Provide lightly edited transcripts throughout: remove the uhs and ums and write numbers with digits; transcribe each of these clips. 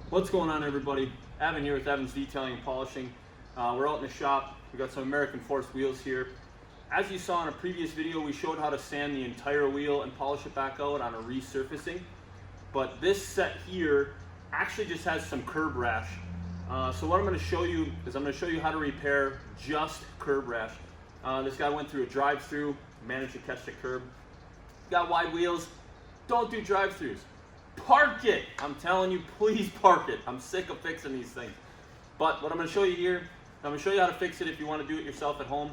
What's going on, everybody? Evan here with Evan's Detailing and Polishing. We're out in the shop. We got some American Force wheels here. As you saw in a previous video, we showed how to sand the entire wheel and polish it back out on a resurfacing. But this set here actually just has some curb rash. So what I'm going to show you is I'm going to show you how to repair just curb rash. This guy went through a drive-through, managed to catch the curb. Got wide wheels. Don't do drive-throughs. Park it. I'm telling you, please park it. I'm sick of fixing these things. But what I'm going to show you here, I'm going to show you how to fix it if you want to do it yourself at home.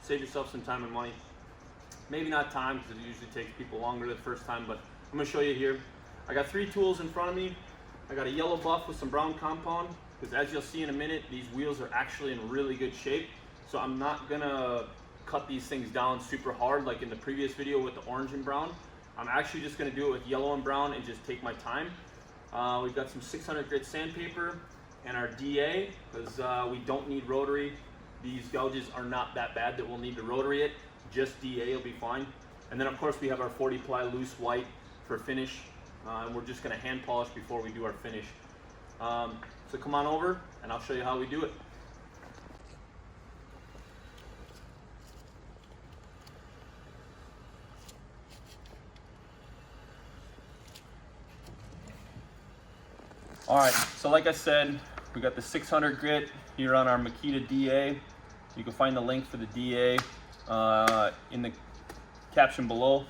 Save yourself some time and money. Maybe not time, because it usually takes people longer the first time, but I'm going to show you here. I got 3 tools in front of me. I got a yellow buff with some brown compound, because as you'll see in a minute, these wheels are actually in really good shape. So I'm not going to cut these things down super hard like in the previous video with the orange and brown. I'm actually just going to do it with yellow and brown and just take my time. We've got some 600 grit sandpaper and our DA, because we don't need rotary. These gouges are not that bad that we'll need to rotary it. Just DA will be fine. And then of course we have our 40 ply loose white for finish. And we're just going to hand polish before we do our finish. So come on over and I'll show you how we do it. All right, so like I said, we got the 600 grit here on our Makita DA. You can find the link for the DA in the caption below.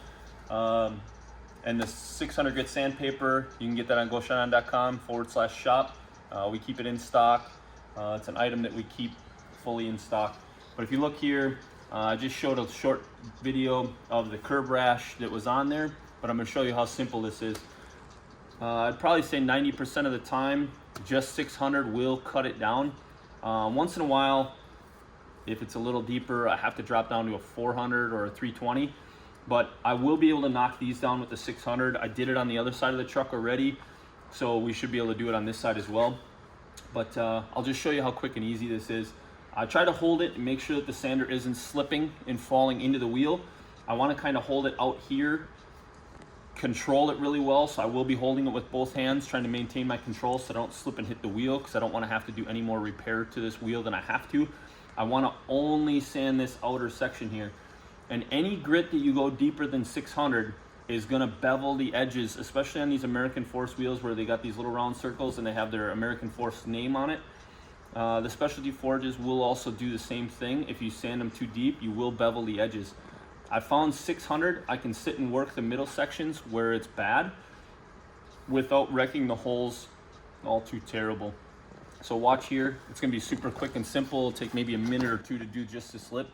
And the 600 grit sandpaper, you can get that on goshanan.com/shop. We keep it in stock. It's an item that we keep fully in stock. But if you look here, I just showed a short video of the curb rash that was on there, but I'm gonna show you how simple this is. I'd probably say 90% of the time, just 600 will cut it down. Once in a while, if it's a little deeper, I have to drop down to a 400 or a 320. But I will be able to knock these down with the 600. I did it on the other side of the truck already, so we should be able to do it on this side as well. But I'll just show you how quick and easy this is. I try to hold it and make sure that the sander isn't slipping and falling into the wheel. I want to kind of hold it out here, control it really well, so I will be holding it with both hands, trying to maintain my control so I don't slip and hit the wheel, because I don't want to have to do any more repair to this wheel than I have to. I want to only sand this outer section here. And any grit that you go deeper than 600 is going to bevel the edges, especially on these American Force wheels where they got these little round circles and they have their American Force name on it. The specialty forges will also do the same thing. If you sand them too deep, you will bevel the edges. I found 600, I can sit and work the middle sections where it's bad without wrecking the holes all too terrible. So watch here, it's gonna be super quick and simple. It'll take maybe a minute or 2 to do just a slip.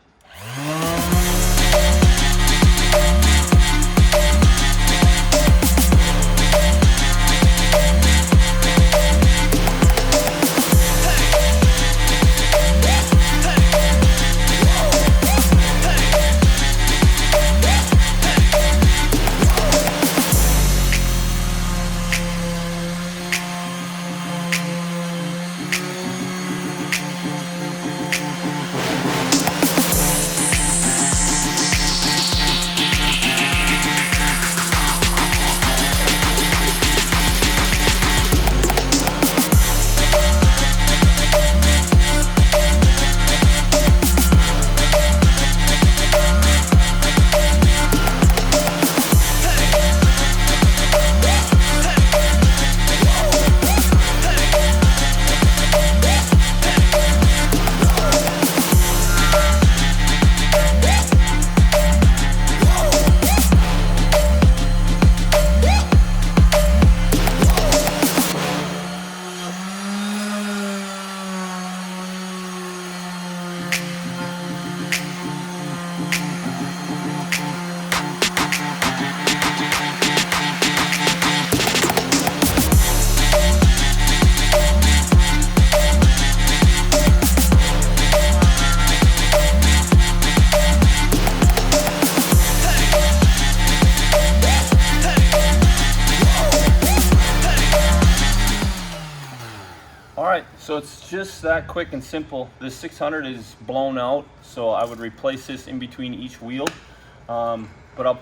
So it's just that quick and simple. This 600 is blown out, so I would replace this in between each wheel. But I'll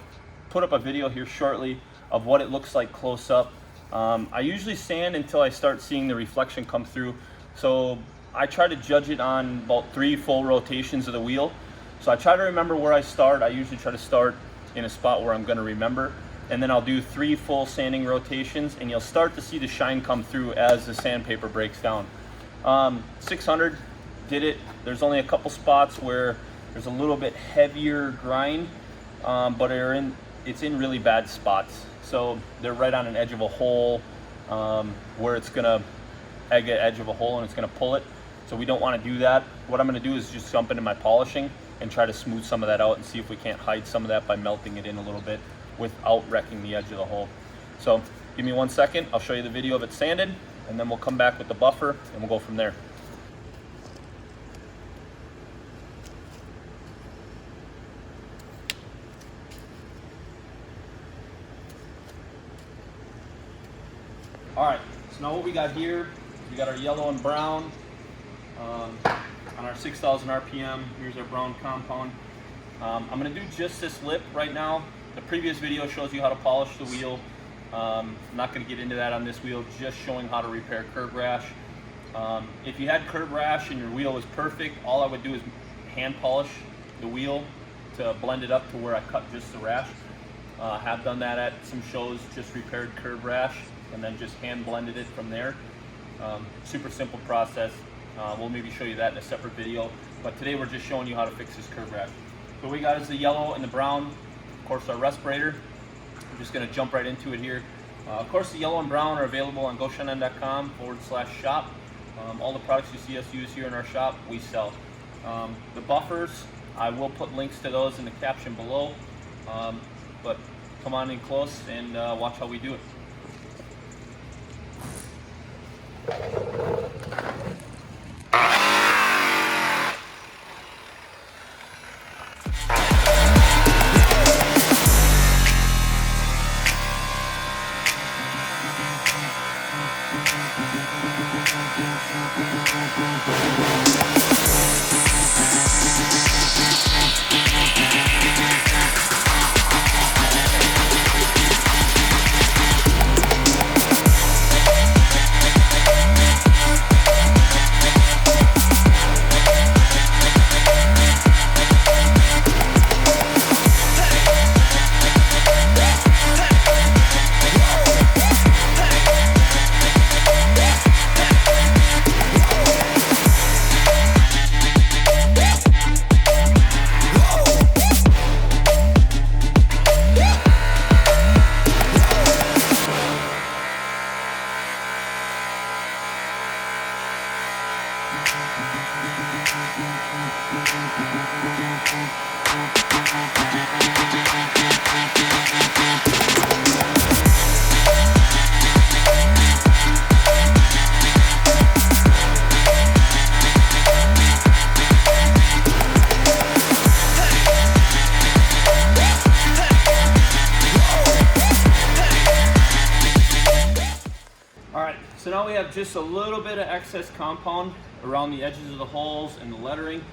put up a video here shortly of what it looks like close up. I usually sand until I start seeing the reflection come through. So I try to judge it on about 3 full rotations of the wheel. So I try to remember where I start. I usually try to start in a spot where I'm going to remember. And then I'll do 3 full sanding rotations, and you'll start to see the shine come through as the sandpaper breaks down. 600 did it. There's only a couple spots where there's a little bit heavier grind, but it's in really bad spots. So they're right on an edge of a hole, where it's gonna egg an edge of a hole and it's gonna pull it. So we don't want to do that. What I'm gonna do is just jump into my polishing and try to smooth some of that out and see if we can't hide some of that by melting it in a little bit without wrecking the edge of the hole. So give me 1 second, I'll show you the video of it sanded, and then we'll come back with the buffer and we'll go from there. All right, so now what we got here, we got our yellow and brown on our 6,000 RPM. Here's our brown compound. I'm gonna do just this lip right now. The previous video shows you how to polish the wheel. I'm not gonna get into that on this wheel, just showing how to repair curb rash. If you had curb rash and your wheel was perfect, all I would do is hand polish the wheel to blend it up to where I cut just the rash. Have done that at some shows, just repaired curb rash and then just hand blended it from there. Super simple process. We'll maybe show you that in a separate video, but today we're just showing you how to fix this curb rash. So what we got is the yellow and the brown, of course our respirator. I'm just gonna jump right into it here. Of course the yellow and brown are available on goshanen.com/shop. All the products you see us use here in our shop, we sell. The buffers, I will put links to those in the caption below, but come on in close and watch how we do it. So now we have just a little bit of excess compound around the edges of the holes and the lettering.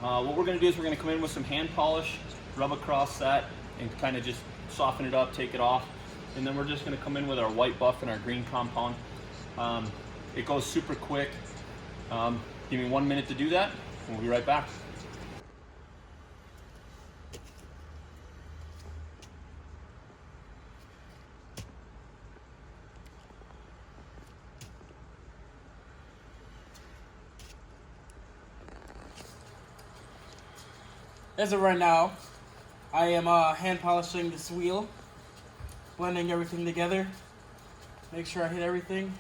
What we're gonna do is we're gonna come in with some hand polish, rub across that and kind of just soften it up, take it off. And then we're just gonna come in with our white buff and our green compound. It goes super quick. Give me 1 minute to do that and we'll be right back. As of right now, I am hand polishing this wheel, blending everything together, make sure I hit everything,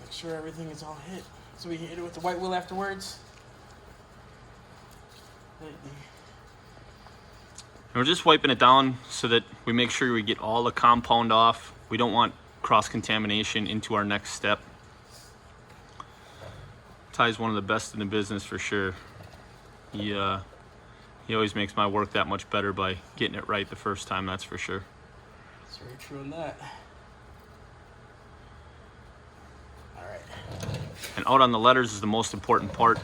make sure everything is all hit. So we hit it with the white wheel afterwards. And we're just wiping it down so that we make sure we get all the compound off. We don't want cross-contamination into our next step. Ty's one of the best in the business for sure. He always makes my work that much better by getting it right the first time, that's for sure. That's very true in that. All right. And out on the letters is the most important part,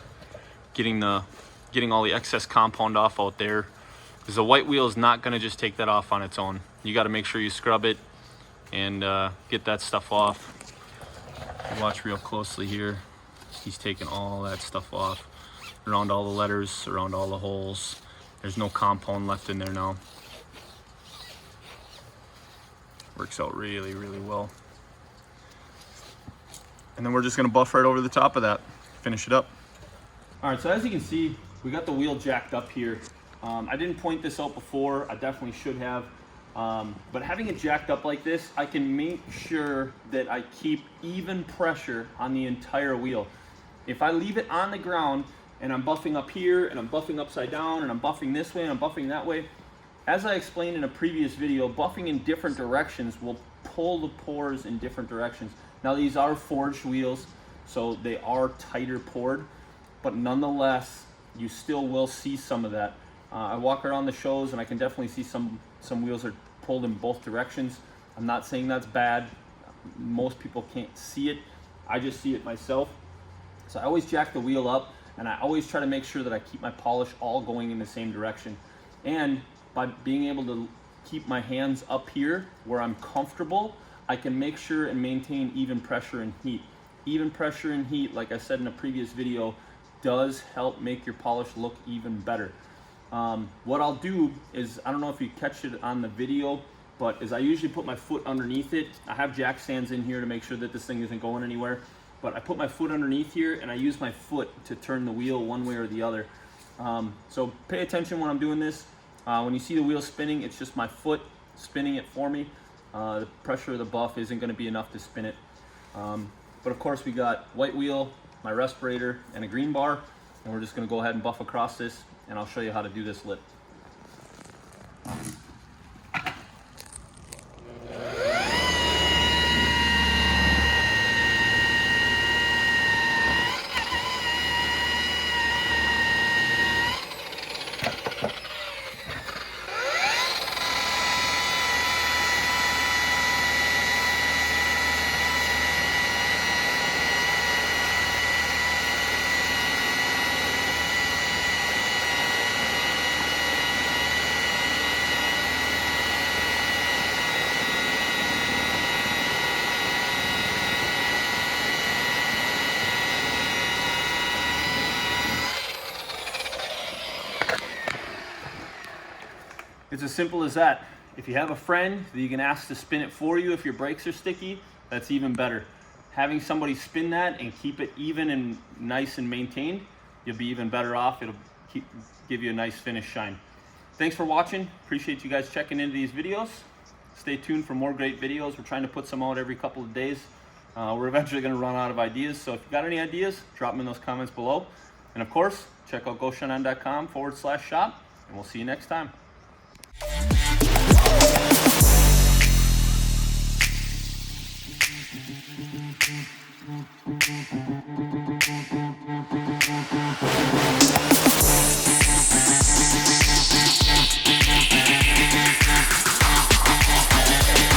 getting all the excess compound off out there, because the white wheel is not going to just take that off on its own. You got to make sure you scrub it and get that stuff off. Watch real closely here. He's taking all that stuff off around all the letters, around all the holes. There's no compound left in there now. Works out really, really well. And then we're just gonna buff right over the top of that, finish it up. All right, so as you can see, we got the wheel jacked up here. I didn't point this out before, I definitely should have. But having it jacked up like this, I can make sure that I keep even pressure on the entire wheel. If I leave it on the ground and I'm buffing up here and I'm buffing upside down and I'm buffing this way and I'm buffing that way, as I explained in a previous video, buffing in different directions will pull the pores in different directions. Now these are forged wheels, so they are tighter poured, but nonetheless, you still will see some of that. I walk around the shows and I can definitely see some wheels are pulled in both directions. I'm not saying that's bad. Most people can't see it. I just see it myself. So I always jack the wheel up, and I always try to make sure that I keep my polish all going in the same direction. And by being able to keep my hands up here where I'm comfortable, I can make sure and maintain even pressure and heat. Even pressure and heat, like I said in a previous video, does help make your polish look even better. What I'll do is, I don't know if you catch it on the video, but is I usually put my foot underneath it. I have jack stands in here to make sure that this thing isn't going anywhere, but I put my foot underneath here and I use my foot to turn the wheel one way or the other. So pay attention when I'm doing this. When you see the wheel spinning, it's just my foot spinning it for me. The pressure of the buff isn't going to be enough to spin it. But of course we got white wheel, my respirator, and a green bar, and we're just going to go ahead and buff across this, and I'll show you how to do this lip. It's as simple as that. If you have a friend that you can ask to spin it for you if your brakes are sticky, that's even better. Having somebody spin that and keep it even and nice and maintained, you'll be even better off. It'll give you a nice finish shine. Thanks for watching. Appreciate you guys checking into these videos. Stay tuned for more great videos. We're trying to put some out every couple of days. We're eventually going to run out of ideas, so if you got any ideas, drop them in those comments below. And of course, check out goshanan.com/shop, and we'll see you next time.